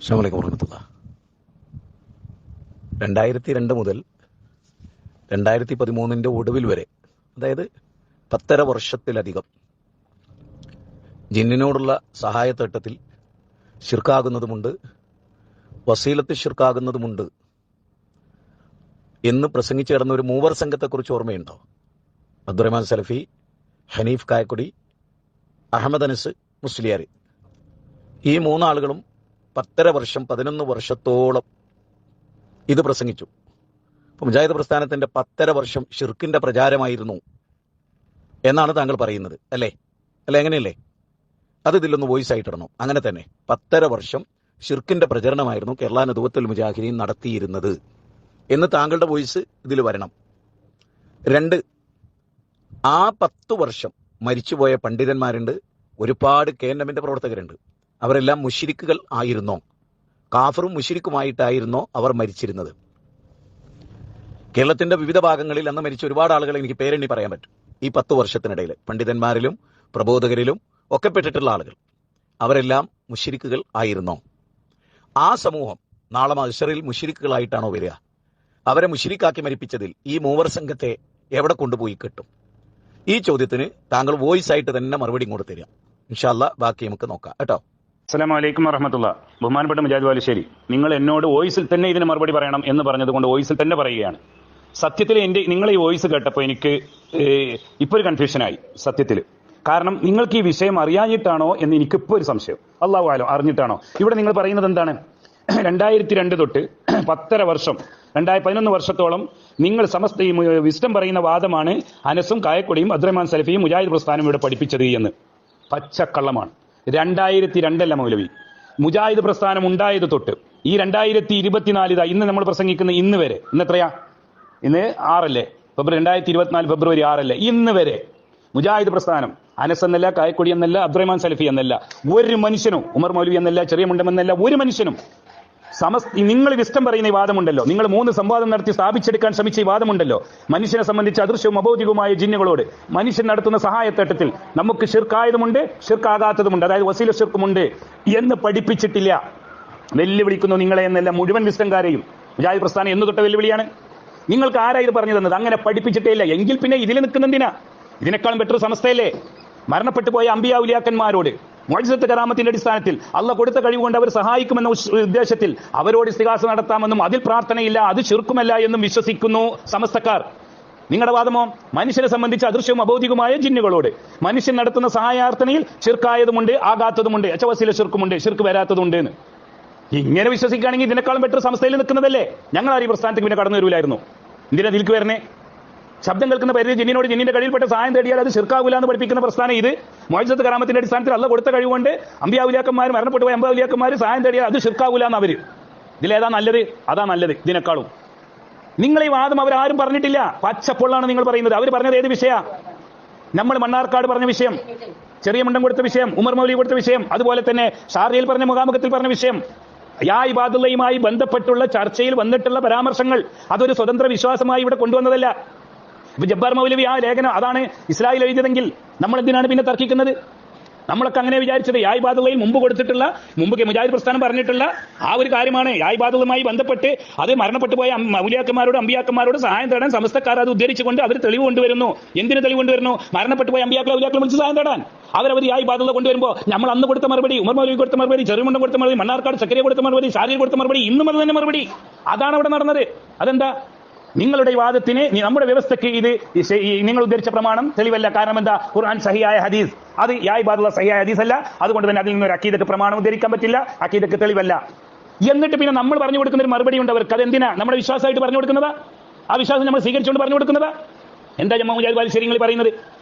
അസ്സലാമു അലൈക്കും വറഹ്മത്തുള്ളാഹി. 2002 മുതൽ 2013 ഒടുവിൽ വരെ, അതായത് 10.5 വർഷത്തിലധികം ജിന്നിനോടുള്ള സഹായത്തേട്ടത്തിൽ ശിർക്കാകുന്നതുമുണ്ട്, വസീലത്ത് ശിർക്കാകുന്നതുമുണ്ട് എന്ന് പ്രസംഗിച്ചു കിടന്ന ഒരു മൂവർ സംഘത്തെക്കുറിച്ച് ഓർമ്മയുണ്ടോ? അബ്ദുറഹ്മാൻ സലഫി, ഹനീഫ് കായക്കൊടി, അഹമ്മദ് അനസ് മുസ്ലിയാർ. ഈ മൂന്നാളുകളും 10.5 വർഷം 11 വർഷത്തോളം ഇത് പ്രസംഗിച്ചു. അപ്പോൾ മുജാഹിദ് പ്രസ്ഥാനത്തിന്റെ 10.5 വർഷം ഷിർക്കിന്റെ പ്രചാരമായിരുന്നു എന്നാണ് താങ്കൾ പറയുന്നത്, അല്ലേ? എങ്ങനെയല്ലേ? അത് ഇതിലൊന്ന് വോയിസ് ആയിട്ടിടണം. അങ്ങനെ തന്നെ 10.5 വർഷം ഷിർക്കിന്റെ പ്രചരണമായിരുന്നു കേരള നദുവത്തുൽ മുജാഹിദീൻ നടത്തിയിരുന്നത് എന്ന് താങ്കളുടെ വോയിസ് ഇതിൽ വരണം. 2, ആ 10 വർഷം മരിച്ചുപോയ പണ്ഡിതന്മാരുണ്ട്, ഒരുപാട് KNM പ്രവർത്തകരുണ്ട്. അവരെല്ലാം മുശ്രിക്കുകൾ ആയിരുന്നോ? കാഫറും മുശ്രിക്കുമായിട്ടായിരുന്നോ അവർ മരിച്ചിരുന്നത്? കേരളത്തിന്റെ വിവിധ ഭാഗങ്ങളിൽ അന്ന് മരിച്ച ഒരുപാട് ആളുകൾ എനിക്ക് പേരെണ്ണി പറയാൻ പറ്റും. ഈ 10 വർഷത്തിനിടയിൽ പണ്ഡിതന്മാരിലും പ്രബോധകരിലും ഒക്കെ പെട്ടിട്ടുള്ള ആളുകൾ, അവരെല്ലാം മുശ്രിക്കുകൾ ആയിരുന്നോ? ആ സമൂഹം നാളെ മഹ്ശറിൽ മുശ്രിക്കുകളായിട്ടാണോ വരിക? അവരെ മുശ്രിക്കാക്കി മരിപ്പിച്ചതിൽ ഈ മൂവർ സംഘത്തെ എവിടെ കൊണ്ടുപോയി കിട്ടും? ഈ ചോദ്യത്തിന് താങ്കൾ വോയിസ് ആയിട്ട് തന്നെ മറുപടി ഇങ്ങോട്ട് തരിക. ഇൻഷാ അല്ലാഹ് ബാക്കി നമുക്ക് നോക്കാം കേട്ടോ. അസ്സലാമു അലൈക്കും വറഹ്മത്തുള്ളാഹി. ബഹുമാനപ്പെട്ട മുജാഹിദ് ബാലുശ്ശേരി, നിങ്ങൾ എന്നോട് വോയിസിൽ തന്നെ ഇതിന് മറുപടി പറയണം എന്ന് പറഞ്ഞതുകൊണ്ട് വോയിസിൽ തന്നെ പറയുകയാണ്. സത്യത്തിൽ നിങ്ങൾ ഈ വോയിസ് കേട്ടപ്പോൾ എനിക്ക് ഇപ്പോൾ ഒരു കൺഫ്യൂഷനായി സത്യത്തിൽ. കാരണം നിങ്ങൾക്ക് ഈ വിഷയം അറിയാഞ്ഞിട്ടാണോ എന്ന് എനിക്കിപ്പോൾ ഒരു സംശയം. അല്ലാഹു ആലം, അറിഞ്ഞിട്ടാണോ? ഇവിടെ നിങ്ങൾ പറയുന്നത് എന്താണ്? 2002 തൊട്ട് 10.5 വർഷം 11 വർഷത്തോളം നിങ്ങൾ സമസ്ത ഈ വിസ്ഡം പറയുന്ന വാദമാണ് അനസും കായക്കൊടിയും അബ്ദുറഹ്മാൻ സലഫിയും മുജാഹിദ് പ്രസ്ഥാനം ഇവിടെ പഠിപ്പിച്ചത് എന്ന്. പച്ചക്കള്ളമാണ്. 2002 മൗലവി. മുജാഹിദ് പ്രസ്ഥാനം ഉണ്ടായത് തൊട്ട് ഈ 2024 ഇന്ന് നമ്മൾ പ്രസംഗിക്കുന്ന ഇന്ന് വരെ, ഇന്ന് എത്രയാ? ഇന്ന് 6 അല്ലേ? ഫെബ്രുവരി 2024 ഫെബ്രുവരി 6 അല്ലേ? ഇന്ന് വരെ മുജാഹിദ് പ്രസ്ഥാനം അനസ് എന്നല്ല, കായക്കൊടി എന്നല്ല, അബ്ദുറഹ്മാൻ സലഫി എന്നല്ല, ഒരു മനുഷ്യനും, ഉമർ മൗലവി എന്നല്ല, ചെറിയ മുണ്ടമെന്നല്ല, ഒരു മനുഷ്യനും നിങ്ങൾ വിസ്ഡം പറയുന്ന ഈ വാദമുണ്ടല്ലോ, നിങ്ങൾ 3 സംവാദം നടത്തി സ്ഥാപിച്ചെടുക്കാൻ ശ്രമിച്ച ഈ വാദമുണ്ടല്ലോ, മനുഷ്യനെ സംബന്ധിച്ച് അദൃശ്യവും അബൗദ്ധികവുമായ ജിന്നുകളോട് മനുഷ്യൻ നടത്തുന്ന സഹായത്തേട്ടത്തിൽ നമുക്ക് ഷിർക്കായതുമുണ്ട്, ഷിർക്കാകാത്തതുമുണ്ട്, അതായത് വസീല ഷിർക്കുമുണ്ട് എന്ന് പഠിപ്പിച്ചിട്ടില്ല. വെല്ലുവിളിക്കുന്നു നിങ്ങളെ എന്നല്ല, മുഴുവൻ വിസ്ഡംകാരെയും. മുജാഹിദ് പ്രസ്ഥാനം എന്ന് തൊട്ട വെല്ലുവിളിയാണ്. നിങ്ങൾക്ക് ആരാ ഇത് പറഞ്ഞു തന്നത്? അങ്ങനെ പഠിപ്പിച്ചിട്ടേ ഇല്ല. എങ്കിൽ പിന്നെ ഇതിൽ നിൽക്കുന്നതിനാ? ഇതിനേക്കാളും ബെറ്റർ സമസ്തയല്ലേ? മരണപ്പെട്ടു പോയ അമ്പിയാ ഉലിയാക്കന്മാരോട് മുഅ്ജിസത്ത് കറാമത്തിന്റെ അടിസ്ഥാനത്തിൽ അള്ളാഹ് കൊടുത്ത കഴിവുകൊണ്ട് അവർ സഹായിക്കുമെന്ന ഉദ്ദേശത്തിൽ അവരോട് ഇസ്തിഗാസ നടത്താമെന്നും അതിൽ പ്രാർത്ഥനയില്ല, അത് ശിർക്കുമല്ല എന്നും വിശ്വസിക്കുന്നു സമസ്തക്കാർ. നിങ്ങളുടെ വാദമോ? മനുഷ്യനെ സംബന്ധിച്ച് അദൃശ്യവും അബൗദ്ധികവുമായ ജിന്നുകളോട് മനുഷ്യൻ നടത്തുന്ന സഹായാർത്ഥനയിൽ ശിർക്കായതുമുണ്ട്, ആകാത്തതുമുണ്ട്, വസീല ശിർക്കുമുണ്ട്, ശിർക്ക് വരാത്തതുണ്ട് എന്ന്. ഇങ്ങനെ വിശ്വസിക്കുകയാണെങ്കിൽ ഇതിനേക്കാളും ബെറ്റർ സമസ്തയിൽ നിൽക്കുന്നതല്ലേ? ഞങ്ങൾ ആരും ഈ പ്രസ്ഥാനത്തേക്ക് പിന്നെ കടന്നു വരില്ലായിരുന്നു. എന്തിനാ ഇതിലേക്ക് വരണേ? ശബ്ദം കേൾക്കുന്ന പേരിൽ ജിന്നിനോട് ജിന്നിന്റെ കഴിയിൽപ്പെട്ട സഹായം തേടിയാൽ അത് ശിർക്കാവില്ല എന്ന് പഠിപ്പിക്കുന്ന പ്രസ്ഥാനം ഇത്. മുഅ്ജിസത്ത് കറാമത്തിന്റെ അടിസ്ഥാനത്തിൽ അള്ളാഹ് കൊടുത്ത കഴിവുകൊണ്ട് അമ്പിയാ ഉലിയാക്കന്മാർ, മരണപ്പെട്ടു പോയ അമ്പിയാ ഉലിയാക്കന്മാർ സഹായം തേടിയാൽ അത് ശിർക്കാവില്ല എന്ന് അവര്. ഇതിലേതാ നല്ലത്? അതാ നല്ലത് ഇതിനേക്കാളും. നിങ്ങൾ ഈ വാദം അവരാരും പറഞ്ഞിട്ടില്ല, പച്ചപ്പൊള്ളാണ് നിങ്ങൾ പറയുന്നത്. അവർ പറഞ്ഞത് ഏത് വിഷയ? നമ്മൾ മണ്ണാർക്കാട് പറഞ്ഞ വിഷയം, ചെറിയ മുണ്ടം കൊടുത്ത വിഷയം, ഉമർ മൗലവി കൊടുത്ത വിഷയം, അതുപോലെ തന്നെ ഷാർജയിൽ പറഞ്ഞ മുഖാമുഖത്തിൽ പറഞ്ഞ വിഷയം, യാ ഇബാദുള്ളയുമായി ബന്ധപ്പെട്ടുള്ള ചർച്ചയിൽ വന്നിട്ടുള്ള പരാമർശങ്ങൾ അതൊരു സ്വതന്ത്ര വിശ്വാസമായി ഇവിടെ കൊണ്ടുവന്നതല്ല. ഇപ്പൊ ജബ്ബാർ മൗലവി ആ ലേഖനം അതാണ് ഇസ്ലാമിൽ എഴുതിയതെങ്കിൽ നമ്മൾ എന്തിനാണ് പിന്നെ തർക്കിക്കുന്നത്? നമ്മളൊക്കെ അങ്ങനെ വിചാരിച്ചത് യാ ഇബാദുള്ളയിൽ മുമ്പ് മുജാഹിദ് പ്രസ്ഥാനം പറഞ്ഞിട്ടുള്ള ആ ഒരു കാര്യമാണ്. യാ ഇബാദുള്ളയുമായി ബന്ധപ്പെട്ട് അത് മരണപ്പെട്ടു പോയ ഔലിയാക്കന്മാരോട് അമ്പിയാക്കന്മാരോട് സഹായം തേടാൻ സമസ്തക്കാർ അത് ഉദ്ധരിച്ചുകൊണ്ട് അവർ തെളിവ് കൊണ്ടുവരുന്നു. എന്തിന് തെളിവ് കൊണ്ടുവരുന്നു? മരണപ്പെട്ടു പോയ അമ്പിയാക്കളെ ഔലിയാക്കളെ വിളിച്ച് സഹായം തേടാൻ. അവരവർ യാ ഇബാദുള്ള കൊണ്ടുവരുമ്പോൾ നമ്മൾ അന്ന് കൊടുത്ത മറുപടി, ഉമർ മൗലവി കൊടുത്ത മറുപടി, ചെറിയമുണ്ടം കൊടുത്ത മറുപടി, മണ്ണാർക്കാട് സക്കരിയ കൊടുത്ത മറുപടി, ഷാരിയിൽ കൊടുത്ത മറുപടി, ഇന്നും അത് തന്നെ മറുപടി. അതാണ് അവിടെ നടന്നത്. അതെന്താ? നിങ്ങളുടെ വാദത്തിന്, നമ്മുടെ വ്യവസ്ഥയ്ക്ക് ഇത് നിങ്ങൾ ഉദ്ധരിച്ച പ്രമാണം തെളിവല്ല. കാരണം എന്താ? ഖുർആൻ സഹിയായ ഹദീസ്, അത് യാ ഇബാദുള്ള സഹിയായ ഹദീസ് അല്ല. അതുകൊണ്ട് തന്നെ അതിൽ നിന്നൊരു അഖീദക്ക് പ്രമാണം ഉദ്ധരിക്കാൻ പറ്റില്ല, അഖീദക്ക് തെളിവല്ല. എന്നിട്ട് പിന്നെ നമ്മൾ പറഞ്ഞു കൊടുക്കുന്ന ഒരു മറുപടി ഉണ്ട് അവർക്ക്. അതെന്തിനാ? നമ്മുടെ വിശ്വാസമായിട്ട് പറഞ്ഞു കൊടുക്കുന്നതാ? ആ വിശ്വാസം നമ്മൾ സ്വീകരിച്ചുകൊണ്ട് പറഞ്ഞു കൊടുക്കുന്നതാ? എന്താ ജമാ മുജാഹിദ് ബാലുശ്ശേരി നിങ്ങൾ പറയുന്നത്?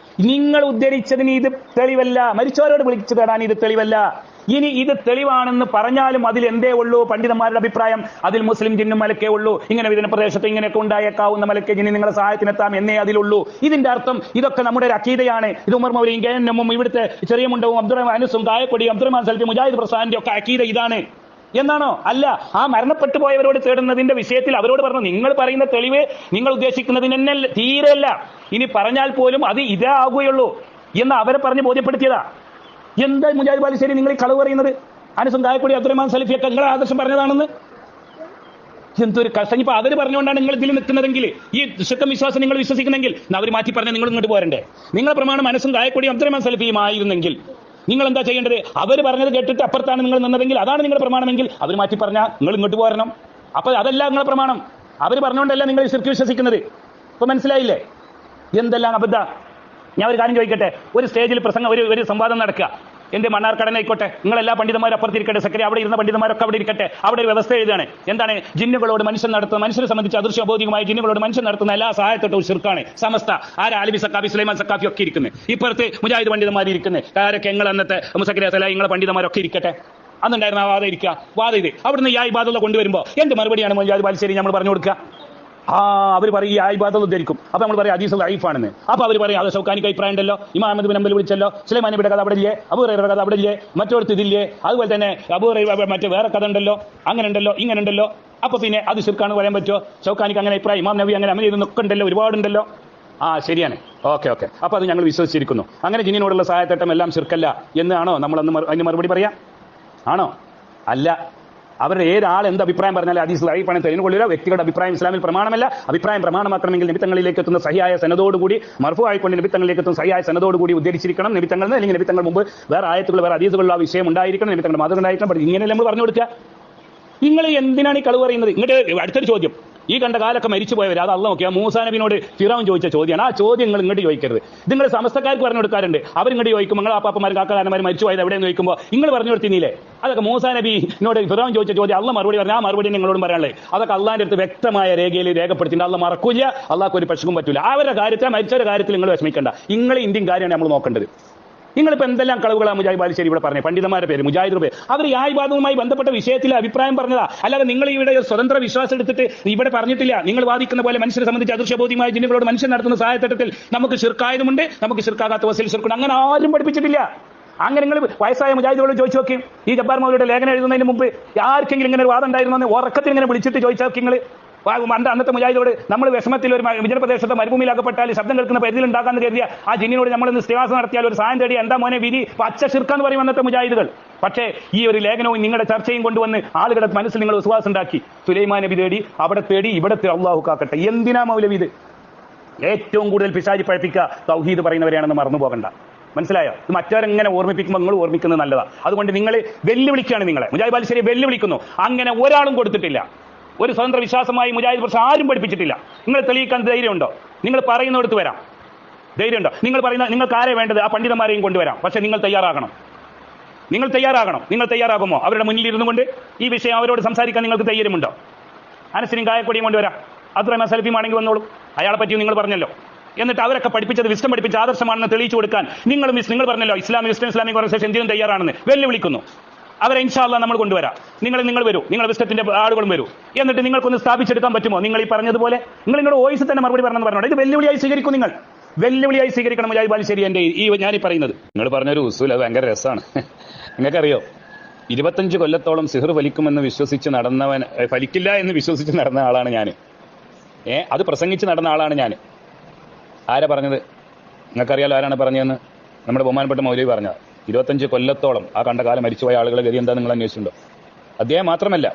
നിങ്ങൾ ഉദ്ധരിച്ചതിന് ഇത് തെളിവല്ല, മരിച്ചവരോട് വിളിച്ചു തേടാൻ ഇത് തെളിവല്ല. ഇനി ഇത് തെളിവാണെന്ന് പറഞ്ഞാലും അതിൽ എന്തേ ഉള്ളൂ? പണ്ഡിതന്മാരുടെ അഭിപ്രായം അതിൽ മുസ്ലിം ജിന്നും മലക്കേ ഉള്ളൂ. ഇങ്ങനെ വിധന പ്രദേശത്ത് ഇങ്ങനെയൊക്കെ ഉണ്ടായേക്കാവുന്ന മലക്കെ ജിന്നി നിങ്ങളെ സഹായത്തിനെത്താം എന്നേ അതിലുള്ളൂ. ഇതിന്റെ അർത്ഥം ഇതൊക്കെ നമ്മുടെ ഒരു അഖീദയാണ്. ഇത് ഉമർ മൗലവിയും KNM ഇവിടുത്തെ ചെറിയ മുണ്ടവും അബ്ദുറഹ്മാൻ അനസും കായക്കൊടിയും അബ്ദുറഹ്മാൻ സലഫി മുജാഹിദ് പ്രസ്ഥാനത്തിന്റെ ഒക്കെ അഖീദ ഇതാണ് എന്നാണോ? അല്ല. ആ മരണപ്പെട്ടു പോയവരോട് തേടുന്നതിന്റെ വിഷയത്തിൽ അവരോട് പറഞ്ഞു, നിങ്ങൾ പറയുന്ന തെളിവ് നിങ്ങൾ ഉദ്ദേശിക്കുന്നതിനെ തീരെയല്ല, ഇനി പറഞ്ഞാൽ പോലും അത് ഇതേ ആകുകയുള്ളൂ എന്ന് അവരെ പറഞ്ഞ് ബോധ്യപ്പെടുത്തിയതാ. എന്താ മുജാഹിദ് ബാലുശ്ശേരി നിങ്ങൾ ഈ കളവ് പറയുന്നത്? അനസും കായക്കൊടി അബ്ദുറഹ്മാൻ സലഫിയൊക്കെ നിങ്ങളെ ആദർശം പറഞ്ഞതാണെന്ന്. എന്തൊരു കഷ്ടം. ഇപ്പൊ അവര് പറഞ്ഞുകൊണ്ടാണ് നിങ്ങൾ ഇതിൽ നിൽക്കുന്നതെങ്കിൽ, ഈ ശുദ്ധ വിശ്വാസം നിങ്ങൾ വിശ്വസിക്കുന്നെങ്കിൽ അവർ മാറ്റി പറഞ്ഞാൽ നിങ്ങൾ ഇങ്ങോട്ട് പോരണ്ടേ? നിങ്ങളെ പ്രമാണം മനസ്സും കായക്കൊടിയും അബ്ദുറഹ്മാൻ സലഫിയും ആയിരുന്നെങ്കിൽ നിങ്ങൾ എന്താ ചെയ്യേണ്ടത്? അവർ പറഞ്ഞത് കേട്ടിട്ട് അപ്പുറത്താണ് നിങ്ങൾ നിന്നതെങ്കിൽ, അതാണ് നിങ്ങളുടെ പ്രമാണമെങ്കിൽ അവർ മാറ്റി പറഞ്ഞാൽ നിങ്ങൾ ഇങ്ങോട്ട് പോരണം. അപ്പൊ അതല്ല നിങ്ങളുടെ പ്രമാണം. അവർ പറഞ്ഞുകൊണ്ടല്ല നിങ്ങൾ ശരിക്കും വിശ്വസിക്കുന്നത്. ഇപ്പൊ മനസ്സിലായില്ലേ എന്തെല്ലാം അബദ്ധ? ഞാൻ ഒരു കാര്യം ചോദിക്കട്ടെ. ഒരു സ്റ്റേജിൽ പ്രസംഗം, ഒരു സംവാദം നടക്കുക. എന്റെ മണ്ണാർക്കടന ആയിക്കോട്ടെ, നിങ്ങൾ എല്ലാ പണ്ഡിതന്മാരും അപ്പുറത്തിരിക്കട്ടെ, സെക്രട്ടറി അവിടെ ഇരുന്ന പണ്ഡിതന്മാരൊക്കെ അവിടെ ഇരിക്കട്ടെ. അവിടെ ഒരു വ്യവസ്ഥ എഴുതാണ്. എന്താണ്? ജിന്നുകളോട് മനുഷ്യൻ നടത്തുന്ന, മനുഷ്യനെ സംബന്ധിച്ച് അദൃശ്യബോധികമായ ജിന്നുകളോട് മനുഷ്യൻ നടത്തുന്ന എല്ലാ സഹായത്തോട്ടവും ശിർക്കാണ്. സമസ്ത ആലബി സക്കാഫി സുലൈമാൻ സക്കാഫി ഒക്കെ ഇരിക്കുന്നത്. ഇപ്പുറത്ത് മുജാഹിദ് പണ്ഡിതന്മാർ ഇരിക്കുന്നത്. ആരൊക്കെ? നിങ്ങൾ അന്നത്തെ മുസക്കര നിങ്ങളെ പണ്ഡിതന്മാരൊക്കെ ഇരിക്കട്ടെ. അന്നുണ്ടായിരുന്ന വാദം ഇരിക്കുക, വാദം ഇത്. അവിടുന്ന് ഈ ഇബാദത്ത് കൊണ്ടുവരുമ്പോൾ എന്ത് മറുപടിയാണ് മുജാഹിദ് ബാലുശ്ശേരി നമ്മൾ പറഞ്ഞു കൊടുക്കുക? അവർ പറയും ഈ ഇബാദത്ത് ധരിക്കും. അപ്പൊ നമ്മൾ പറയും ഹദീസ് ലൈഫാണെന്ന്. അപ്പൊ അവർ പറയും അത് ഷൗക്കാനിക്ക് അഭിപ്രായം ഉണ്ടല്ലോ, ഇമാം അഹ്മദ് ബിൻ ഹംബൽ വിളിച്ചല്ലോ, സുലൈമാൻ നബിയുടെ കഥ അവിടെ ഇല്ലേ, അബൂ ഹുറൈറയുടെ കഥ അവിടെ ഇല്ലേ, മറ്റോടത്ത് ഇതില്ലേ, അതുപോലെ തന്നെ അബൂ ഹുറൈറ മറ്റേ വേറെ കഥ ഉണ്ടല്ലോ, അങ്ങനെ ഉണ്ടല്ലോ, ഇങ്ങനെ ഉണ്ടല്ലോ. അപ്പൊ പിന്നെ അത് ശിർക്കാണ് പറയാൻ പറ്റുമോ? ഷൗക്കാനിക്ക് അങ്ങനെ അഭിപ്രായം, ഇമാം നബി അങ്ങനെ അമൽ ചെയ്തൊക്കെ ഉണ്ടല്ലോ, ഒരുപാടുണ്ടല്ലോ. ശരിയാണ്, ഓക്കെ. അപ്പൊ അത് ഞങ്ങൾ വിശ്വസിച്ചിരിക്കുന്നു. അങ്ങനെ ജിന്നിനോടുള്ള സഹായത്തേട്ടം എല്ലാം ശിർക്കല്ല എന്നാണോ നമ്മൾ അതിന് മറുപടി പറയാം? ആണോ? അല്ല. അവരുടെ ഏതാൾ എന്ത് അഭിപ്രായം പറഞ്ഞാലും ഹദീസ് ലൈഫാണ് തെളിഞ്ഞുകൊള്ളില്ല. വ്യക്തികളുടെ അഭിപ്രായം ഇസ്ലാമിൽ പ്രമാണമല്ല. അഭിപ്രായം പ്രമാണമാക്കണമെങ്കിൽ നിബിത്തങ്ങളിലേക്ക് എത്തുന്ന സഹിയായ സനദോടുകൂടി, മർഫു ആയിക്കൊണ്ട് നിബിത്തങ്ങളിലേക്ക് എത്തുന്ന സഹിയായ സനദോടുകൂടി ഉദ്ധരിച്ചിരിക്കണം. നിബിത്തങ്ങളിൽ അല്ലെങ്കിൽ നിബിത്തങ്ങൾ മുമ്പ് വേറെ ആയത്തുകൾ, വേറെ ഹദീസുകളിൽ ആ വിഷയം ഉണ്ടായിരിക്കണം. നിബിത്തങ്ങളുടെ മതം ഉണ്ടായിരിക്കണം. ഇങ്ങനെയല്ല നമ്മൾ പറഞ്ഞു കൊടുക്കുക. നിങ്ങൾ എന്തിനാണ് ഈ കളവ് പറയുന്നത്? ഇങ്ങോട്ട് അടുത്തൊരു ചോദ്യം. ഈ കണ്ട കാലൊക്കെ മരിച്ചു പോയവർ, അത് അള്ളാഹ് നോക്കിയാൽ മൂസാ നബിനോട് ഫിറൗൻ ചോദിച്ച ചോദ്യമാണ്. ആ ചോദ്യം നിങ്ങൾ ഇങ്ങോട്ട് ചോദിക്കരുത്. നിങ്ങൾ സമസ്തക്കാർക്ക് പറഞ്ഞു കൊടുക്കാറുണ്ട്. അവരിങ്ങോട്ട് ചോദിക്കും, നിങ്ങൾ ആപ്പാപ്പന്മാർ കാക്കാരന്മാർ മരിച്ചു പോയത് എവിടെയെന്ന് ചോദിക്കുമ്പോൾ നിങ്ങൾ പറഞ്ഞു കൊടുത്തില്ലേ? അതൊക്കെ മൂസാ നബിനോട് ഫിറൗൻ ചോദിച്ച ചോദ്യം അള്ളാഹ് മറുപടി പറഞ്ഞു. ആ മറുപടി നിങ്ങളോടും പറയാനുള്ളത് അതൊക്കെ അള്ളാഹിന്റെ അടുത്ത് വ്യക്തമായ രേഖയിൽ രേഖപ്പെടുത്തിയിട്ട് അള്ളാഹ് മറക്കൂല. അള്ളാഹ്ക്ക് ഒരു പ്രശ്നവും പറ്റില്ല. അവരുടെ കാര്യത്തിൽ, മരിച്ചവരുടെ കാര്യത്തിൽ നിങ്ങൾ വിഷമിക്കേണ്ട. നിങ്ങൾ ഇന്ത്യൻ കാര്യമാണ് നമ്മൾ നോക്കേണ്ടത്. നിങ്ങളിപ്പോൾ എന്തെല്ലാം കളവുകളാണ് മുജാഹിദ് ബാലുശ്ശേരി ഇവിടെ പറഞ്ഞത്? പണ്ഡിതന്മാരുടെ പേര്, മുജാഹിദുടെ പേര്. അവർ ഈ ആയിബാദവുമായി ബന്ധപ്പെട്ട വിഷയത്തിൽ അഭിപ്രായം പറഞ്ഞതാ. അല്ലാതെ നിങ്ങൾ ഇവിടെ സ്വതന്ത്ര വിശ്വാസം എടുത്തിട്ട് ഇവിടെ പറഞ്ഞിട്ടില്ല. നിങ്ങൾ വാദിക്കുന്ന പോലെ മനുഷ്യരെ സംബന്ധിച്ച് അദൃശ്യബോധികമായ ജിന്നുകളോട് മനുഷ്യൻ നടത്തുന്ന സഹായത്തട്ടത്തിൽ നമുക്ക് ശിർക്കായതുമുണ്ട്, നമുക്ക് ശിർക്കാകാത്ത വസീൽ ശിർക്കുണ്ട്. അങ്ങനെ ആരും പഠിപ്പിച്ചിട്ടില്ല. അങ്ങനെ നിങ്ങൾ വയസ്സായ മുജാഹിദുകളോട് ചോദിച്ചു നോക്കി. ഈ ജബ്ബാർ മൗലവിയുടെ ലേഖനം എഴുതുന്നതിന് മുമ്പ് ആർക്കെങ്കിലും ഇങ്ങനെ ഒരു വാദം ഉണ്ടായിരുന്നു? ഉറക്കത്തിൽ ഇങ്ങനെ വിളിച്ചിട്ട് ചോദിച്ചു നോക്കി നിങ്ങൾ. അന്നത്തെ മുജാഹിദോട് നമ്മൾ വിഷമത്തിൽ ഒരു വിജനപ്രദേശത്തെ മരുഭൂമിയിലാക്കപ്പെട്ടാൽ ശബ്ദം കേൾക്കുന്ന പരിധിയിൽ ഉണ്ടാക്കാന്ന് കരുതിയ ആ ജിന്നിനോട് നമ്മൾ ഇന്ന് സ്ഥിരാസം നടത്തിയാൽ ഒരു സായം തേടി എന്താ മോനെ വിധി, പച്ച ശിർക്കാന്ന് പറയും അന്നത്തെ മുജാഹിദുകൾ. പക്ഷേ ഈ ഒരു ലേഖനവും നിങ്ങളുടെ ചർച്ചയും കൊണ്ടുവന്ന് ആളുകളുടെ മനസ്സിൽ നിങ്ങൾ വിശ്വാസം ഉണ്ടാക്കി. സുലൈമാൻ നബി തേടി, അവിടെ തേടി, ഇവിടെ അള്ളാഹു കാക്കട്ടെ. എന്തിനാ മൗലവി ഇത്? ഏറ്റവും കൂടുതൽ പിശാചി പഴപ്പിക്കുക തൗഹീദ് പറയുന്നവരെയാണെന്ന് മറന്നു പോകണ്ട. മനസ്സിലായോ? ഇത് മറ്റവരെങ്ങനെ ഓർമ്മിപ്പിക്കുമ്പോൾ നിങ്ങൾ ഓർമ്മിക്കുന്നത് നല്ലതാണ്. അതുകൊണ്ട് നിങ്ങൾ വെല്ലുവിളിക്കുകയാണ്. നിങ്ങളെ മുജാഹിദ് ബാലുശ്ശേരി വെല്ലുവിളിക്കുന്നു. അങ്ങനെ ഒരാളും കൊടുത്തിട്ടില്ല. ഒരു സ്വതന്ത്ര വിശ്വാസമായി മുജാഹിദ് പക്ഷെ ആരും പഠിപ്പിച്ചിട്ടില്ല. നിങ്ങൾ തെളിയിക്കാൻ ധൈര്യമുണ്ടോ? നിങ്ങൾ പറയുന്നിടത്ത് വരാം. ധൈര്യമുണ്ടോ? നിങ്ങൾ പറയുന്ന നിങ്ങൾക്ക് ആരെ വേണ്ടത്? ആ പണ്ഡിതന്മാരെയും കൊണ്ടുവരാം. പക്ഷെ നിങ്ങൾ തയ്യാറാകണം. നിങ്ങൾ തയ്യാറാകുമോ? അവരുടെ മുന്നിൽ ഇരുന്നു കൊണ്ട് ഈ വിഷയം അവരോട് സംസാരിക്കാൻ നിങ്ങൾക്ക് ധൈര്യമുണ്ടോ? അനസിനും കായക്കൊടിയും കൊണ്ടുവരാം. അബ്ദുറഹ്മാൻ സലഫിയും ആണെങ്കിൽ വന്നോളൂ. അയാളെ പറ്റി നിങ്ങൾ പറഞ്ഞല്ലോ. എന്നിട്ട് അവരൊക്കെ പഠിപ്പിച്ചത് വിസ്റ്റം പഠിപ്പിച്ച ആദർശമാണെന്ന് തെളിയിച്ചു കൊടുക്കാൻ നിങ്ങൾ പറഞ്ഞല്ലോ ഇസ്ലാമിക് ഓർഗനൈസേഷൻ എന്തിനും തയ്യാറാണെന്ന് വെല്ലുവിളിക്കുന്നു. അവരെ ഇൻഷാ അല്ലാഹ് നമ്മൾ കൊണ്ടുവരാം. നിങ്ങൾ വരൂ, നിങ്ങൾ വിസ്റ്റത്തിന്റെ ആളുകളും വരൂ. എന്നിട്ട് നിങ്ങൾക്കൊന്ന് സ്ഥാപിച്ചെടുക്കാൻ പറ്റുമോ? നിങ്ങൾ ഈ പറഞ്ഞതുപോലെ നിങ്ങൾ നിങ്ങളുടെ വോയിസ് തന്നെ മറുപടി പറഞ്ഞോട്. ഇത് വെല്ലുവിളിയായി സ്വീകരിക്കും. നിങ്ങൾ വെല്ലുവിളിയായി സ്വീകരിക്കണം മുജാഹിദ് ബാലുശ്ശേരി. എന്റെ ഞാനീ പറയുന്നത് നിങ്ങൾ പറഞ്ഞൊരു ഉസൂൽ അത് ഭയങ്കര രസമാണ്. നിങ്ങൾക്കറിയോ 25 കൊല്ലത്തോളം സിഹർ ഫലിക്കുമെന്ന് വിശ്വസിച്ച് ഫലിക്കില്ല എന്ന് വിശ്വസിച്ച് നടന്ന ആളാണ് ഞാൻ. അത് പ്രസംഗിച്ച് നടന്ന ആളാണ് ഞാൻ. ആരാ പറഞ്ഞത്? നിങ്ങൾക്കറിയാലോ ആരാണ് പറഞ്ഞതെന്ന്? നമ്മുടെ ബഹുമാനപ്പെട്ട മൗലവി പറഞ്ഞത്. 25 കൊല്ലത്തോളം ആ കണ്ട കാലം മരിച്ചുപോയ ആളുകളെ ഗതി എന്താ നിങ്ങൾ അന്വേഷിച്ചിട്ടുണ്ടോ? അദ്ദേഹം മാത്രമല്ല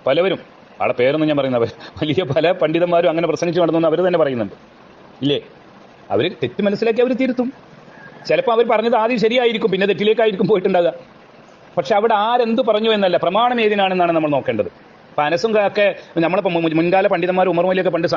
പലവരും, ആളെ പേരൊന്നും ഞാൻ പറയുന്നവർ, വലിയ പല പണ്ഡിതന്മാരും അങ്ങനെ പ്രസംഗിച്ച് നടന്നു അവർ തന്നെ പറയുന്നുണ്ട്. ഇല്ലേ? അവർ തെറ്റ് മനസ്സിലാക്കി അവർ തിരുത്തും. ചിലപ്പോൾ അവർ പറഞ്ഞത് ആദ്യം ശരിയായിരിക്കും, പിന്നെ തെറ്റിലേക്കായിരിക്കും പോയിട്ടുണ്ടാകുക. പക്ഷെ അവിടെ ആരെന്ത് പറഞ്ഞു എന്നല്ല, പ്രമാണം ഏതിനാണെന്നാണ് നമ്മൾ നോക്കേണ്ടത്. അപ്പൊ അനസും ഒക്കെ നമ്മളിപ്പോൾ മുൻകാല പണ്ഡിതന്മാർ ഉമർ മൊയ്ലിയൊക്കെ പണ്ട്